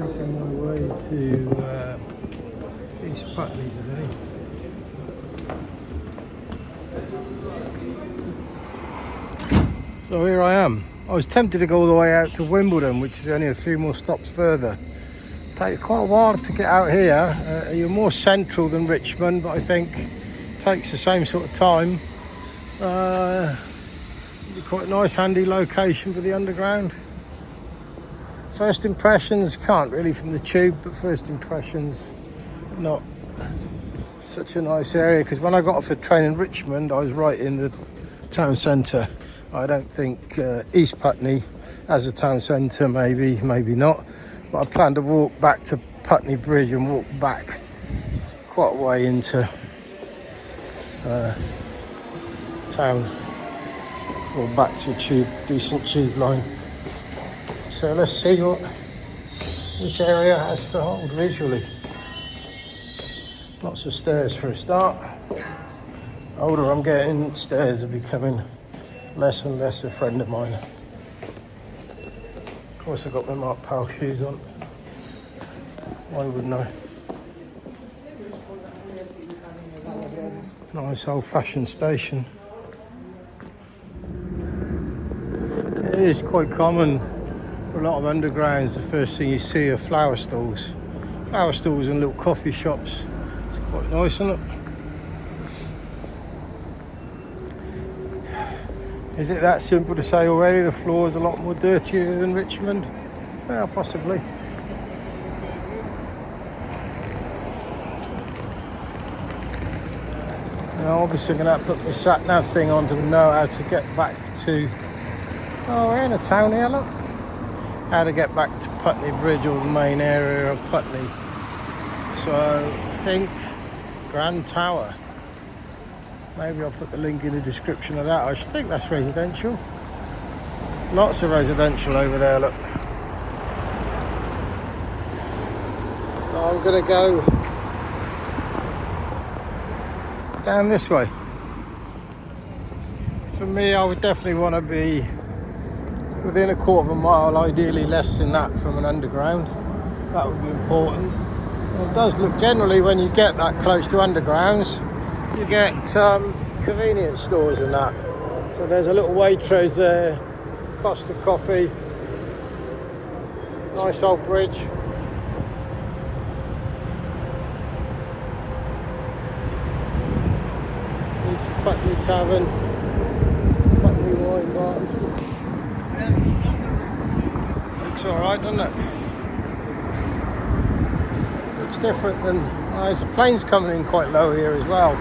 Making my way to East Putney today. So here I am. I was tempted to go all the way out to Wimbledon, which is only a few more stops further. It takes quite a while to get out here. You're more central than Richmond, but I think it takes the same sort of time. Quite a nice handy location for the underground. First impressions, can't really from the tube, but first impressions, not such a nice area, because when I got off the train in Richmond I was right in the town centre. I don't think East Putney has a town centre, maybe not, but I plan to walk back to Putney Bridge and walk back quite a way into town, or back to a decent tube line. So let's see what this area has to hold visually. Lots of stairs for a start. The older I'm getting, stairs are becoming less and less a friend of mine. Of course I've got my Mark Powell shoes on. Why wouldn't I? Nice old-fashioned station. It is quite common for a lot of undergrounds. The first thing you see are flower stalls. Flower stalls and little coffee shops. It's quite nice, isn't it? Is it that simple to say already the floor is a lot more dirtier than Richmond? Well, possibly. Now, obviously I'm going to have to put my sat-nav thing on to know how to get back to... Oh, we're in a town here, look. How to get back to Putney Bridge, or the main area of Putney. So, I think Grand Tower. Maybe I'll put the link in the description of that. I should think that's residential. Lots of residential over there, look. So I'm going to go down this way. For me, I would definitely want to be within a quarter of a mile, ideally less than that from an underground. That would be important. And it does look, generally when you get that close to undergrounds, you get convenience stores and that. So there's a little Waitrose there, Costa Coffee, nice old bridge. East Putney Tavern, Putney Wine Bar. Looks alright, doesn't it? Looks different than... there's the planes coming in quite low here as well.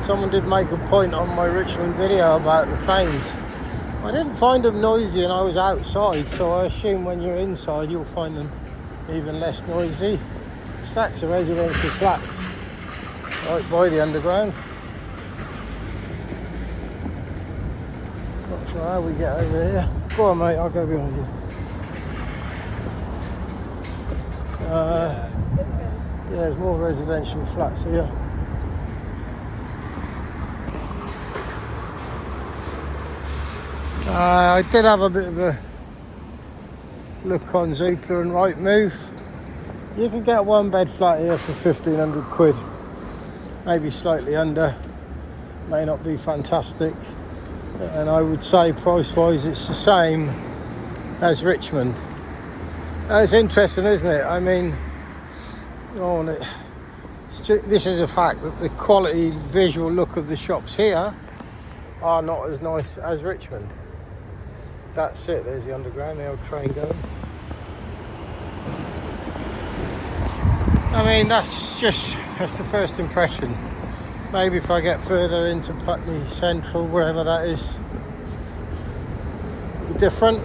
Someone did make a point on my Richmond video about the planes. I didn't find them noisy and I was outside, so I assume when you're inside you'll find them even less noisy. Stacks of residential flats right by the underground. Not sure how we get over here. Go on mate, I'll go behind you. Yeah, there's more residential flats here. I did have a bit of a look on Zoopla and Rightmove. You can get a one bed flat here for 1,500 quid, maybe slightly under, may not be fantastic, and I would say price wise it's the same as Richmond. Now, it's interesting, isn't it? I mean, this is a fact that the quality visual look of the shops here are not as nice as Richmond. That's it, there's the underground, the old train going. I mean, that's the first impression. Maybe if I get further into Putney Central, wherever that is, it'll be different.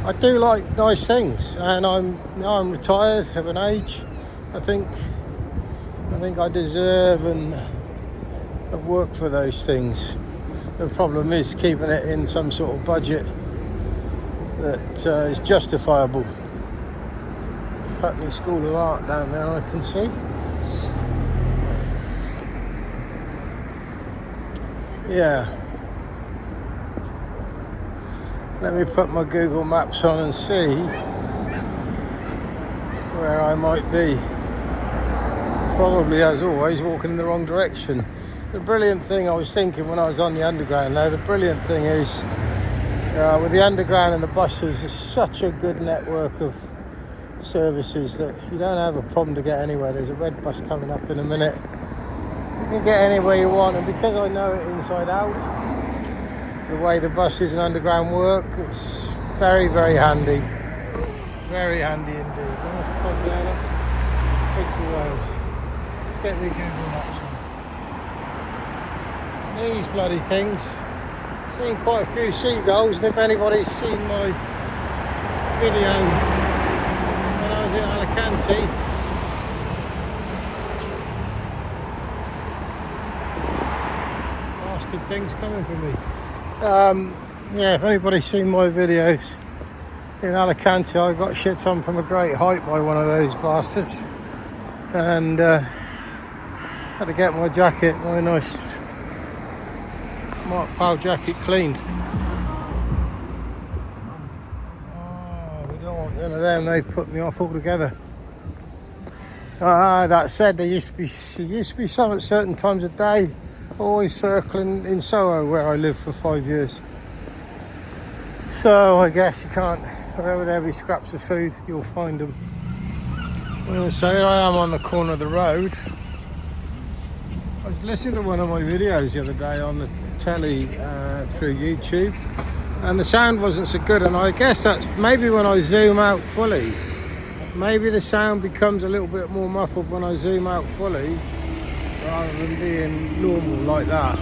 I do like nice things, and I'm retired, have an age. I think I deserve and have worked for those things. The problem is keeping it in some sort of budget that is justifiable. Putney School of Art down there, I can see. Yeah. Let me put my Google Maps on and see where I might be. Probably, as always, walking in the wrong direction. The brilliant thing I was thinking when I was on the underground now, the brilliant thing is with the underground and the buses, there's such a good network of services that you don't have a problem to get anywhere. There's a red bus coming up in a minute. You can get anywhere you want, and because I know it inside out, the way the buses and underground work, it's very, very handy. Very handy indeed. Picture Wales. Let's get the Google Maps on. These bloody things. Seen quite a few seagulls, and if anybody's seen my video when I was in Alicante, bastard things coming for me. Yeah, if anybody's seen my videos in Alicante, I got shit on from a great height by one of those bastards, and had to get my jacket, my nice Mark Powell jacket, cleaned. Oh, we don't want none of them, they put me off altogether. That said, there used to be some at certain times of day, always circling in Soho where I lived for 5 years. So I guess you can't, wherever there be scraps of food, you'll find them. So here I am on the corner of the road. I was listening to one of my videos the other day on the telly through YouTube, and the sound wasn't so good, and I guess that's maybe when I zoom out fully, maybe the sound becomes a little bit more muffled when I zoom out fully rather than being normal like that.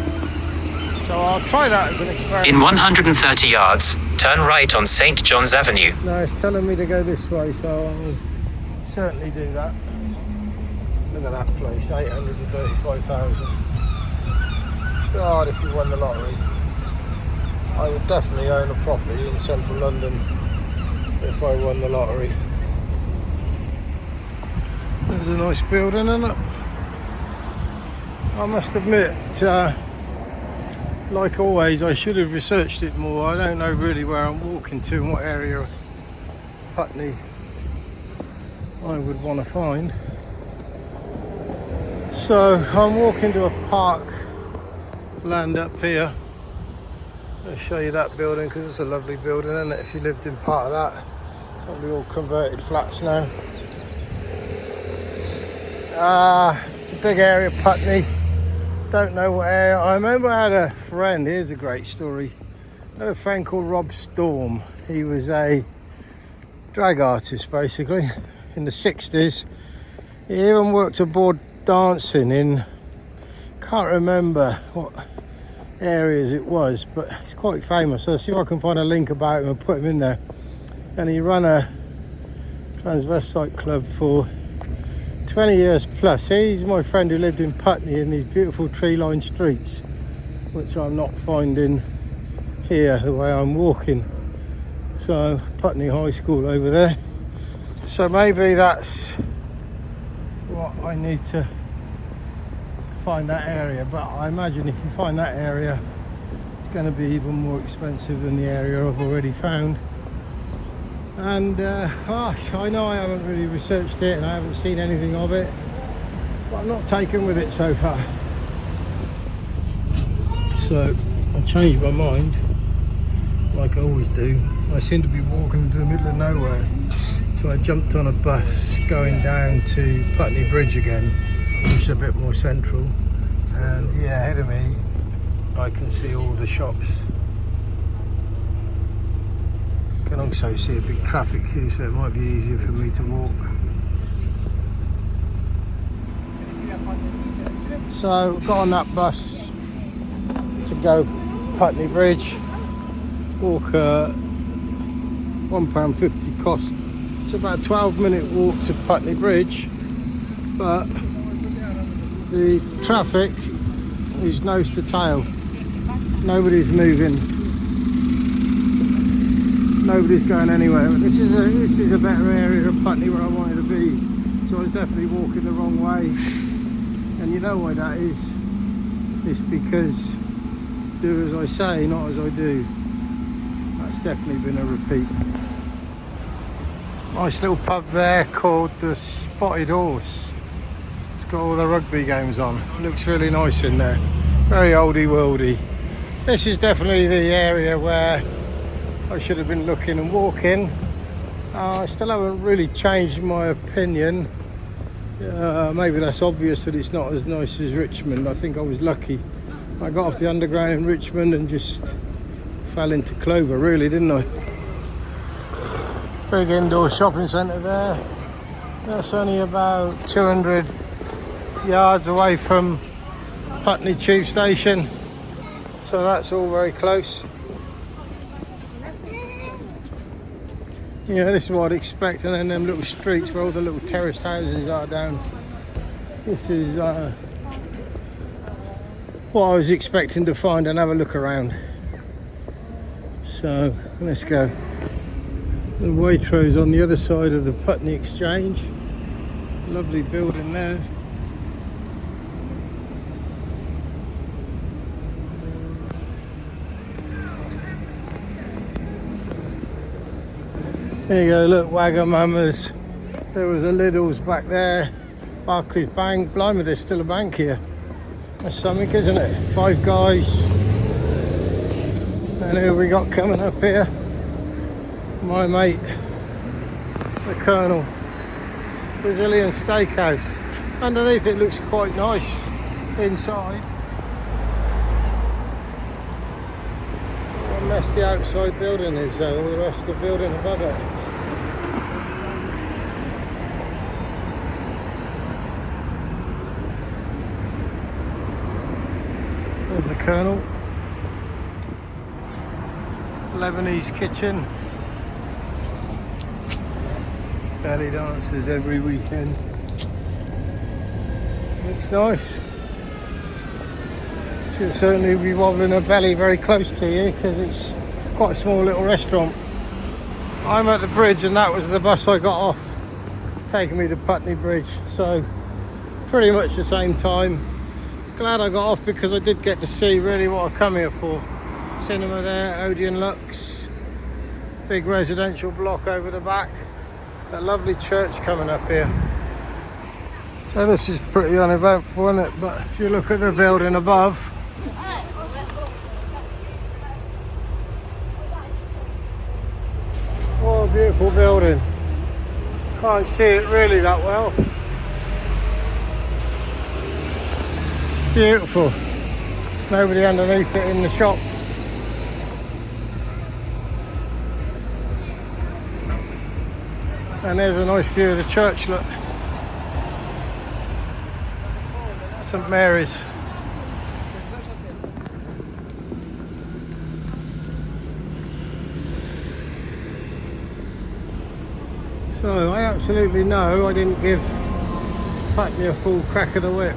So I'll try that as an experiment. In 130 yards, turn right on St. John's Avenue. No, it's telling me to go this way, so I'll certainly do that. Look at that place, 835,000. God, if you won the lottery, I would definitely own a property in central London if I won the lottery. There's a nice building, isn't it? I must admit, like always, I should have researched it more. I don't know really where I'm walking to and what area of Putney I would want to find. So I'm walking to a park land up here. I'll show you that building because it's a lovely building, isn't it? If you lived in part of that, probably all converted flats now. It's a big area, Putney. Don't know what area. I remember I had a friend, here's a great story. I had a friend called Ron Storme. He was a drag artist basically in the 60s. He even worked aboard dancing in, can't remember what areas it was, but it's quite famous. So I'll see if I can find a link about him and put him in there. And he ran a transvestite club for 20 years plus. He's my friend who lived in Putney in these beautiful tree-lined streets, which I'm not finding here the way I'm walking. So Putney High School over there. So maybe that's what I need to find, that area. But I imagine if you find that area, it's going to be even more expensive than the area I've already found. And I know I haven't really researched it and I haven't seen anything of it, but I'm not taken with it so far. So I changed my mind, like I always do. I seem to be walking into the middle of nowhere, so I jumped on a bus going down to Putney Bridge again, which is a bit more central. And yeah, ahead of me I can see all the shops. I can also see a big traffic queue, so it might be easier for me to walk. So got on that bus to go Putney Bridge. Walk £1.50 cost. It's about a 12-minute walk to Putney Bridge, but the traffic is nose to tail. Nobody's moving. Nobody's going anywhere. But this is a better area of Putney where I wanted to be. So I was definitely walking the wrong way. And you know why that is? It's because do as I say, not as I do. That's definitely been a repeat. Nice little pub there called the Spotted Horse. It's got all the rugby games on. Looks really nice in there. Very oldie worldy. This is definitely the area where I should have been looking and walking. I still haven't really changed my opinion. Maybe that's obvious that it's not as nice as Richmond. I think I was lucky. I got off the underground in Richmond and just fell into clover, really, didn't I? Big indoor shopping centre there. That's only about 200 yards away from Putney Tube Station, so that's all very close. Yeah, this is what I'd expect, and then them little streets where all the little terraced houses are down. This is what I was expecting to find and have a look around. So let's go. The Waitrose on the other side of the Putney Exchange. Lovely building there. There you go, look, Wagamama's. There was a Lidl's back there. Barclays Bank. Blimey, there's still a bank here. That's something, isn't it? Five Guys. And who we got coming up here? My mate, the Colonel. Brazilian Steakhouse. Underneath it looks quite nice. Inside. What a mess the outside building is though, all the rest of the building above it. There's the Colonel. Lebanese kitchen. Belly dances every weekend. Looks nice. Should certainly be wobbling a belly very close to you because it's quite a small little restaurant. I'm at the bridge and that was the bus I got off, taking me to Putney Bridge. So pretty much the same time. Glad I got off because I did get to see really what I come here for. Cinema there, Odeon Lux, big residential block over the back. That lovely church coming up here. So this is pretty uneventful, isn't it? But if you look at the building above, what a beautiful building. Can't see it really that well. Beautiful. Nobody underneath it in the shop. And there's a nice view of the church, look. St Mary's. So I absolutely know I didn't give Putney a full crack of the whip.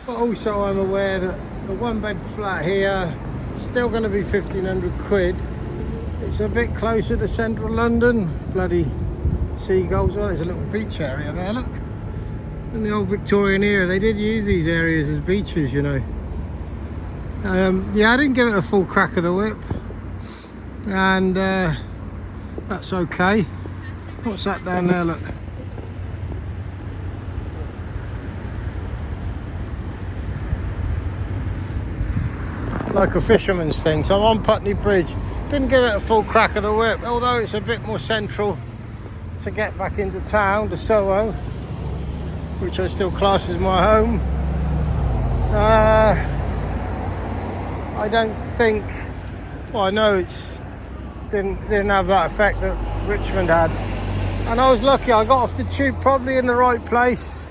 But also I'm aware that the one bed flat here is still going to be 1,500 quid. It's a bit closer to central London. Bloody seagulls. Oh, there's a little beach area there, look. In the old Victorian era, they did use these areas as beaches, you know. Yeah, I didn't give it a full crack of the whip. And that's okay. What's that down there, look? Like a fisherman's thing. So I'm on Putney Bridge. Didn't give it a full crack of the whip, although it's a bit more central to get back into town, to Soho, which I still class as my home. I don't think, well, I know it's didn't have that effect that Richmond had. And I was lucky, I got off the tube probably in the right place.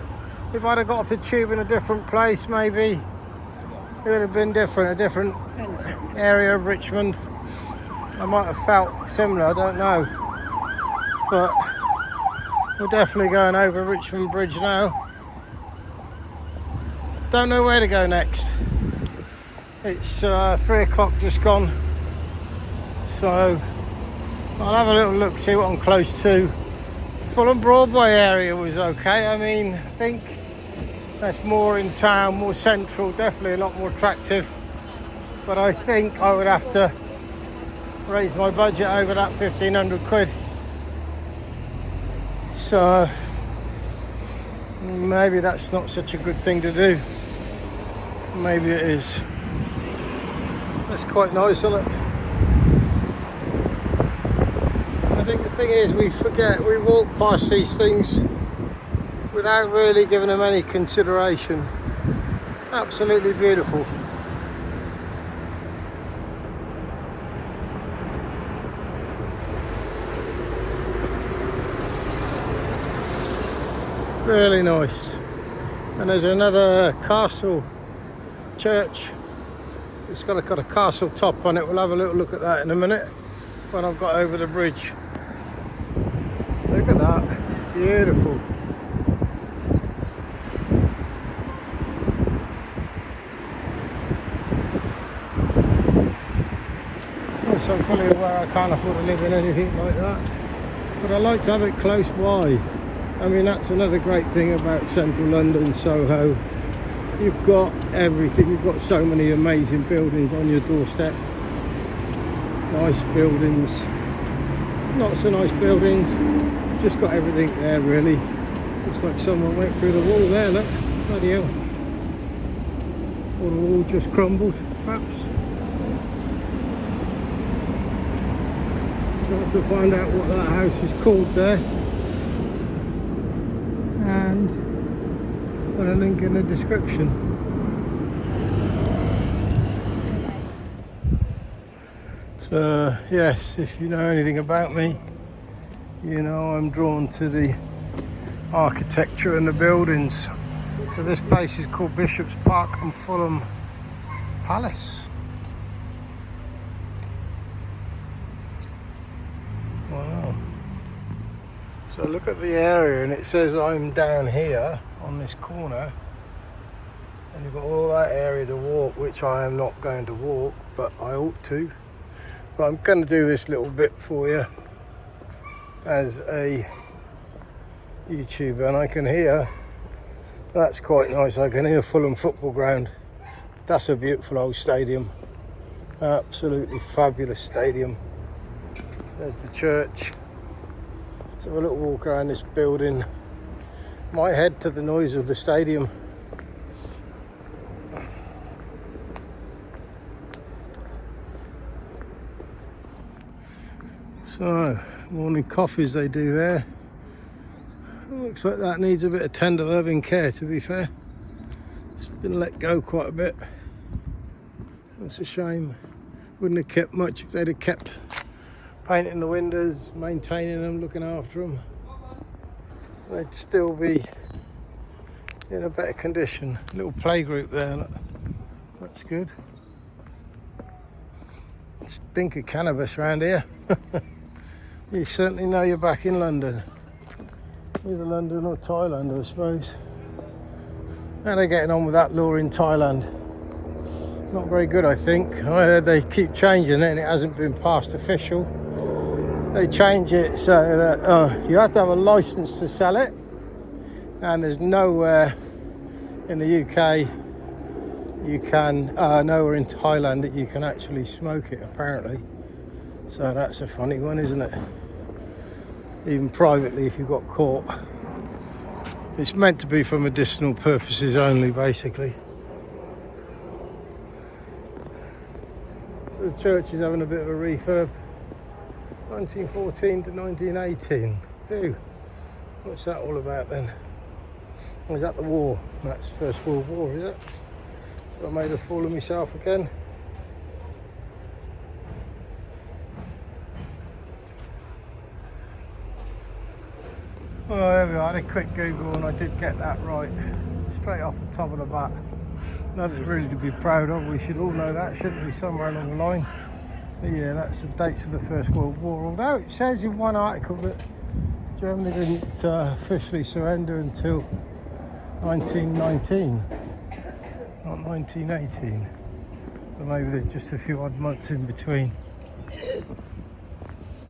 If I'd have got off the tube in a different place, maybe it would have been different, a different area of Richmond. I might have felt similar, I don't know. But we're definitely going over Richmond Bridge now. Don't know where to go next. It's 3 o'clock just gone. So I'll have a little look, see what I'm close to. Fulham Broadway area was okay. I mean, I think that's more in town, more central, definitely a lot more attractive. But I think I would have to raised my budget over that 1,500 quid. So maybe that's not such a good thing to do. Maybe it is. That's quite nice, isn't it? I think the thing is, we forget, we walk past these things without really giving them any consideration. Absolutely beautiful. Really nice. And there's another castle church. It's got a castle top on it. We'll have a little look at that in a minute when I've got over the bridge. Look at that. Beautiful. Also, I'm fully aware I can't afford to live in anything like that, but I like to have it close by. I mean, that's another great thing about central London, Soho. You've got everything. You've got so many amazing buildings on your doorstep. Nice buildings, not so nice buildings. Just got everything there, really. Looks like someone went through the wall there, look. Bloody hell. Or the wall just crumbled, perhaps. We'll have to find out what that house is called there. And put a link in the description. So yes, if you know anything about me, you know I'm drawn to the architecture and the buildings. So this place is called Bishop's Park and Fulham Palace. Wow. So look at the area, and it says I'm down here on this corner, and you've got all that area to walk, which I am not going to walk, but I ought to. But I'm going to do this little bit for you as a YouTuber, and I can hear, that's quite nice, I can hear Fulham football ground. That's a beautiful old stadium, absolutely fabulous stadium. There's the church. Let's have a little walk around this building. Might head to the noise of the stadium. So, morning coffees they do there. Looks like that needs a bit of tender loving care, to be fair. It's been let go quite a bit. That's a shame. Wouldn't have kept much if they'd have kept painting the windows, maintaining them, looking after them. They'd still be in a better condition. Little playgroup there, look. That's good. Stink of cannabis around here. You certainly know you're back in London. Either London or Thailand, I suppose. How are they getting on with that law in Thailand? Not very good, I think. I heard they keep changing it and it hasn't been passed official. They change it so that you have to have a license to sell it, and there's nowhere in the UK you can, nowhere in Thailand that you can actually smoke it, apparently. So that's a funny one, isn't it? Even privately, if you got caught. It's meant to be for medicinal purposes only, basically. The church is having a bit of a refurb. 1914 to 1918. Ew. What's that all about then? Or is that the war? That's First World War, is it? I made a fool of myself again. Well, there we are. I had a quick Google and I did get that right. Straight off the top of the bat. Nothing really to be proud of. We should all know that, shouldn't we, somewhere along the line? But yeah, that's the dates of the First World War. Although it says in one article that Germany didn't officially surrender until 1919, not 1918. But maybe there's just a few odd months in between.